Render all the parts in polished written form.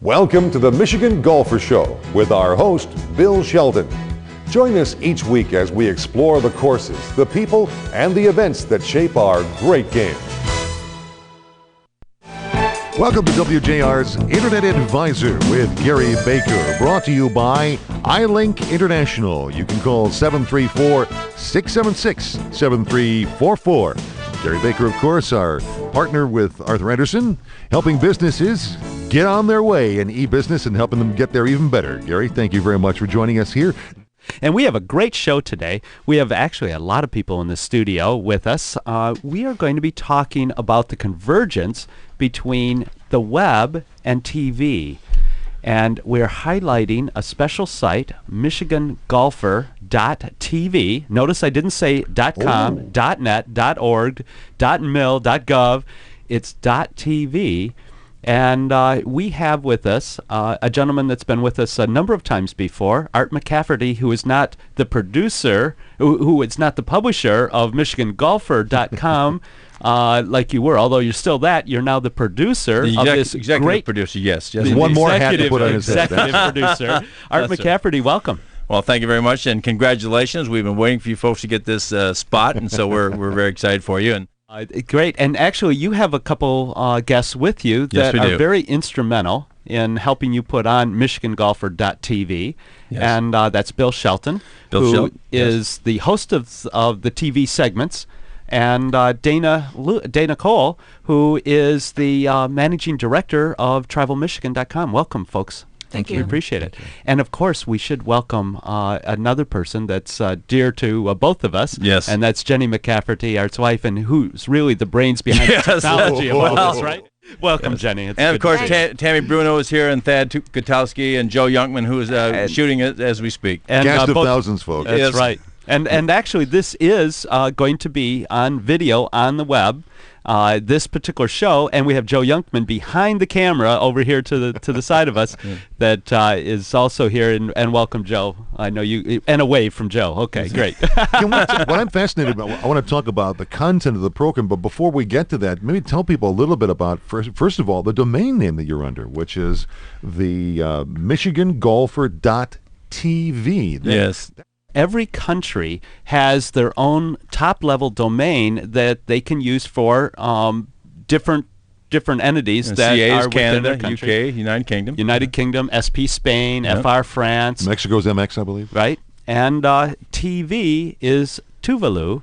Welcome to the Michigan Golfer Show with our host, Bill Shelton. Join us each week as we explore the courses, the people, and the events that shape our great game. Welcome to WJR's Internet Advisor with Gary Baker, brought to you by iLink International. You can call 734-676-7344. Gary Baker, of course, our partner with Arthur Anderson, helping businesses get on their way in e-business and helping them get there even better. Gary, thank you very much for joining us here. And we have a great show today. We have actually a lot of people in the studio with us. We are going to be talking about the convergence between the web and TV. And we're highlighting a special site, MichiganGolfer.tv. Notice I didn't say .com, .net, .org, .mil, .gov. It's .tv. And we have with us a gentleman that's been with us a number of times before, Art McCafferty, who is not the producer, who is not the publisher of MichiganGolfer.com, like you were. Although you're still that, you're now the producer of this executive great producer. Yes, one more hat to put on his head. Executive producer, Art McCafferty. Welcome. Well, thank you very much, and congratulations. We've been waiting for you folks to get this spot, and so we're very excited for you. And great. And actually, you have a couple guests with you that are very instrumental in helping you put on MichiganGolfer.tv. Yes. And that's Bill Shelton, who is the host of the TV segments, and Dana Cole, who is the managing director of TrivalMichigan.com. Welcome, folks. Thank you. We appreciate it. And, of course, we should welcome another person that's dear to both of us. Yes. And that's Jennie McCafferty, Art's wife, and who's really the brains behind the technology of all this, right? Welcome, Jennie. It's and, of course, Tammy Bruno is here, and Thad Kotowski, and Joe Youngman, who is shooting it as we speak. And, cast of thousands, folks. That's right. And actually, this is going to be on video on the web, this particular show, and we have Joe Youngman behind the camera over here to the side of us that is also here. And welcome, Joe. I know you, and a wave from Joe. Okay, great. What I'm fascinated about, I want to talk about the content of the program, but before we get to that, maybe tell people a little bit about, first of all, the domain name that you're under, which is the MichiganGolfer.tv. Yes. Every country has their own top-level domain that they can use for different entities that CA is are within their Canada, country. UK, United Kingdom, SP Spain, FR France. Mexico's MX, I believe. Right. And TV is Tuvalu,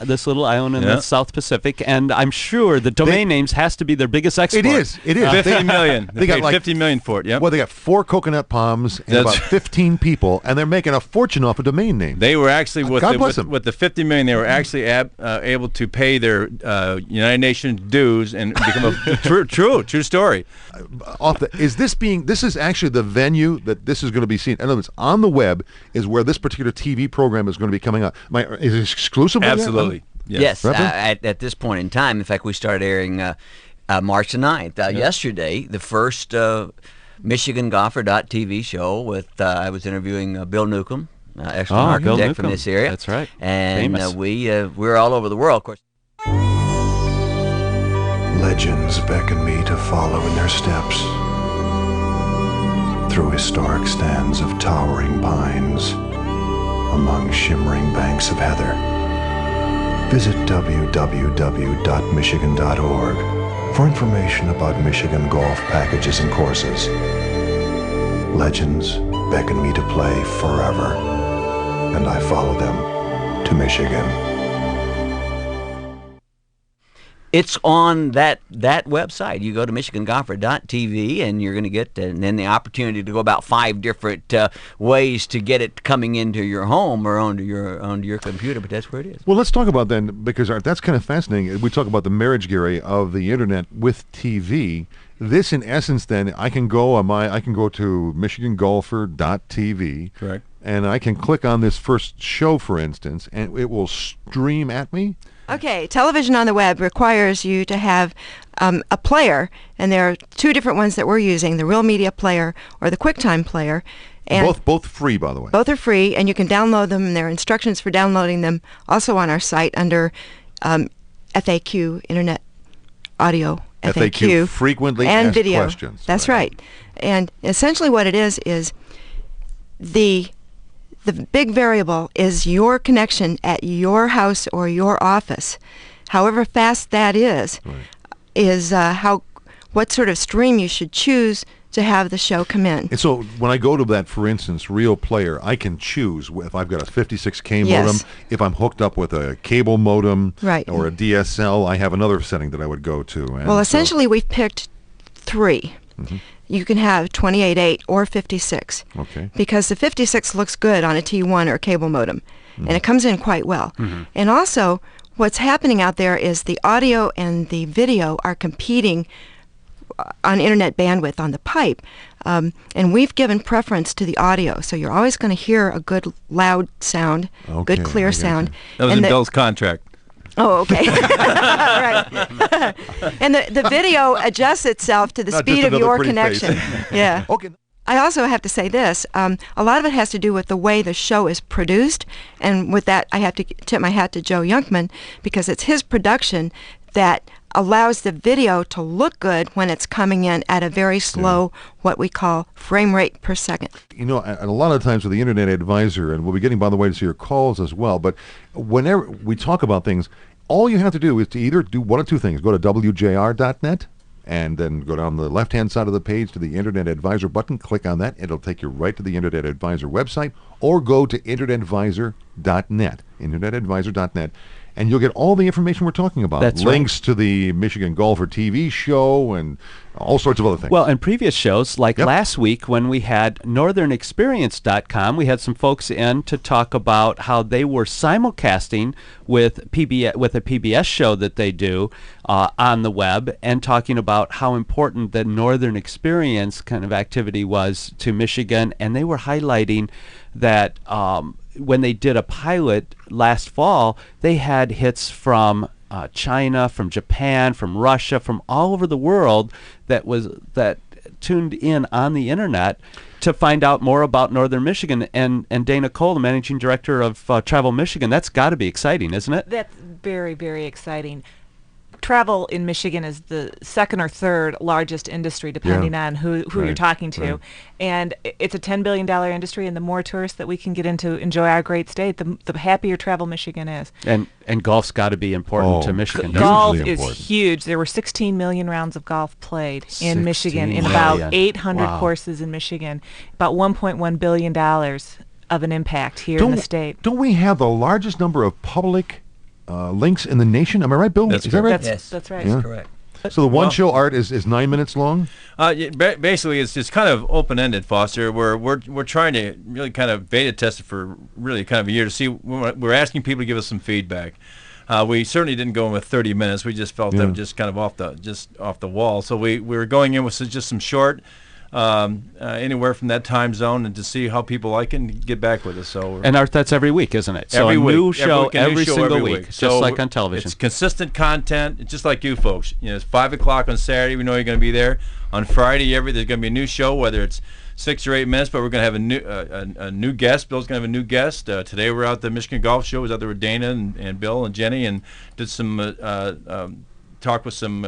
this little island in the South Pacific, and I'm sure the domain names has to be their biggest export. It is. 50 million. They got like 50 million for it. Yep. Well, they got 4 coconut palms and about 15 people, and they're making a fortune off a domain name. They were actually with with the 50 million. They were actually able to pay their United Nations dues and become a true story. This is actually the venue that this is going to be seen. In other words, on the web is where this particular TV program is going to be coming out. Is it exclusive? Absolutely. Yes. At this point in time, in fact, we started airing March the 9th. Yesterday, the first MichiganGolfer.tv show with, I was interviewing Bill Newcomb, excellent architect from this area. That's right. And we're all over the world, of course. Legends beckon me to follow in their steps through historic stands of towering pines, among shimmering banks of heather. Visit www.michigan.org for information about Michigan golf packages and courses. Legends beckon me to play forever, and I follow them to Michigan. It's on that website. You go to MichiganGolfer.tv, and you're going to get then the opportunity to go about 5 different ways to get it coming into your home or onto your computer. But that's where it is. Well, let's talk about then, because Art, that's kind of fascinating. We talk about the marriage, Gary, of the internet with TV. This, in essence, then I can go to MichiganGolfer.tv. Correct. And I can click on this first show, for instance, and it will stream at me. Okay, television on the web requires you to have a player, and there are 2 different ones that we're using, the Real Media Player or the QuickTime Player. And both free, by the way. Both are free, and you can download them, and there are instructions for downloading them also on our site under FAQ, Internet Audio FAQ, frequently and asked video. questions. That's right. And essentially what it is the big variable is your connection at your house or your office. However fast that is what sort of stream you should choose to have the show come in. And so when I go to that, for instance, Real Player, I can choose if I've got a 56K Yes. modem, if I'm hooked up with a cable modem Right. or a DSL, I have another setting that I would go to. And Well, so- essentially we've picked 3. You can have 28.8 or 56. Okay. Because the 56 looks good on a T1 or cable modem, and it comes in quite well. And also, what's happening out there is the audio and the video are competing on internet bandwidth on the pipe, and we've given preference to the audio. So you're always going to hear a good loud sound, Okay, good clear I got sound. you. That was And in the- Bill's contract. Oh, okay. Right. And the video adjusts itself to the Not speed just of another your pretty connection. face. Yeah. Okay. I also have to say this. A lot of it has to do with the way the show is produced. And with that, I have to tip my hat to Joe Yunkman, because it's his production that allows the video to look good when it's coming in at a very slow, what we call frame rate per second. You know, and a lot of times with the Internet Advisor, and we'll be getting, by the way, to your calls as well, but whenever we talk about things, all you have to do is to either do one of two things. Go to WJR.net, and then go down the left-hand side of the page to the Internet Advisor button, click on that, it'll take you right to the Internet Advisor website, or go to InternetAdvisor.net, InternetAdvisor.net, and you'll get all the information we're talking about. That's right. Links to the Michigan Golfer TV show and all sorts of other things. Well, in previous shows, like Yep. last week when we had northernexperience.com, we had some folks in to talk about how they were simulcasting with a PBS show that they do on the web, and talking about how important the Northern Experience kind of activity was to Michigan. And they were highlighting that when they did a pilot last fall, they had hits from China, from Japan, from Russia, from all over the world that tuned in on the internet to find out more about Northern Michigan. And Dana Cole, the managing director of Travel Michigan, that's got to be exciting, isn't it? That's very, very exciting. Travel in Michigan is the second or third largest industry, depending on who you're Right, talking to. right. And it's a $10 billion industry, and the more tourists that we can get in to enjoy our great state, the happier Travel Michigan is. And golf's got to be important to Oh, Michigan. Hugely Golf important. is huge. There were 16 million rounds of golf played 16 in Michigan, in million. about 800 Wow. courses in Michigan, about $1.1 billion of an impact here in the state. Don't we have the largest number of public links in the nation? Am I right, Bill? That's Is that right? That's, that's right. Yeah. Correct. So the one Well- show, Art, is 9 minutes long? Basically, it's just kind of open-ended, Foster. We're trying to really kind of beta test it for really kind of a year to see. We're asking people to give us some feedback. We certainly didn't go in with 30 minutes. We just felt that was just kind of off the wall. So we were going in with just some short, anywhere from that time zone, and to see how people like it and get back with us. So And Art, that's every week, isn't it? So every a week, new show a new every show single every week, just So like on television. It's consistent content. It's just like you folks. You know, it's 5 o'clock on Saturday. We know you're going to be there. On Friday, there's going to be a new show, whether it's 6 or 8 minutes. But we're going to have a new guest. Bill's going to have a new guest. Today we're out at the Michigan Golf Show. We was out there with Dana and Bill and Jenny, and did some talk with some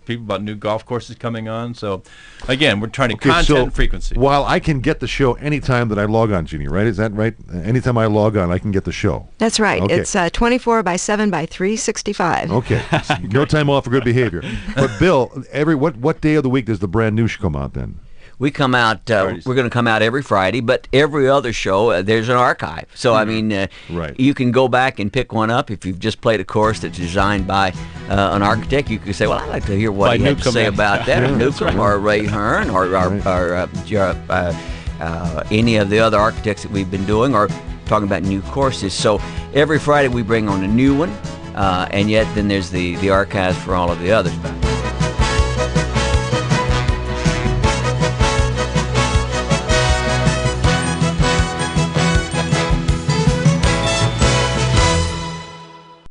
people about new golf courses coming on. So again, we're trying to content and frequency. While I can get the show anytime that I log on, Jeannie, right? Is that right? Anytime I log on, I can get the show. That's right. Okay. It's 24 by 7 by 365. Okay. No time off for good behavior. But Bill, what day of the week does the brand new show come out then? We come out. Fridays. We're going to come out every Friday, but every other show there's an archive. So I mean, Right. you can go back and pick one up if you've just played a course that's designed by an architect. You could say, "Well, I'd like to hear what By he had to Newcomb. say about that," or Yeah, that's Newcomb, or Ray Hearn, or any of the other architects that we've been doing, or talking about new courses. So every Friday we bring on a new one, and yet then there's the archives for all of the others.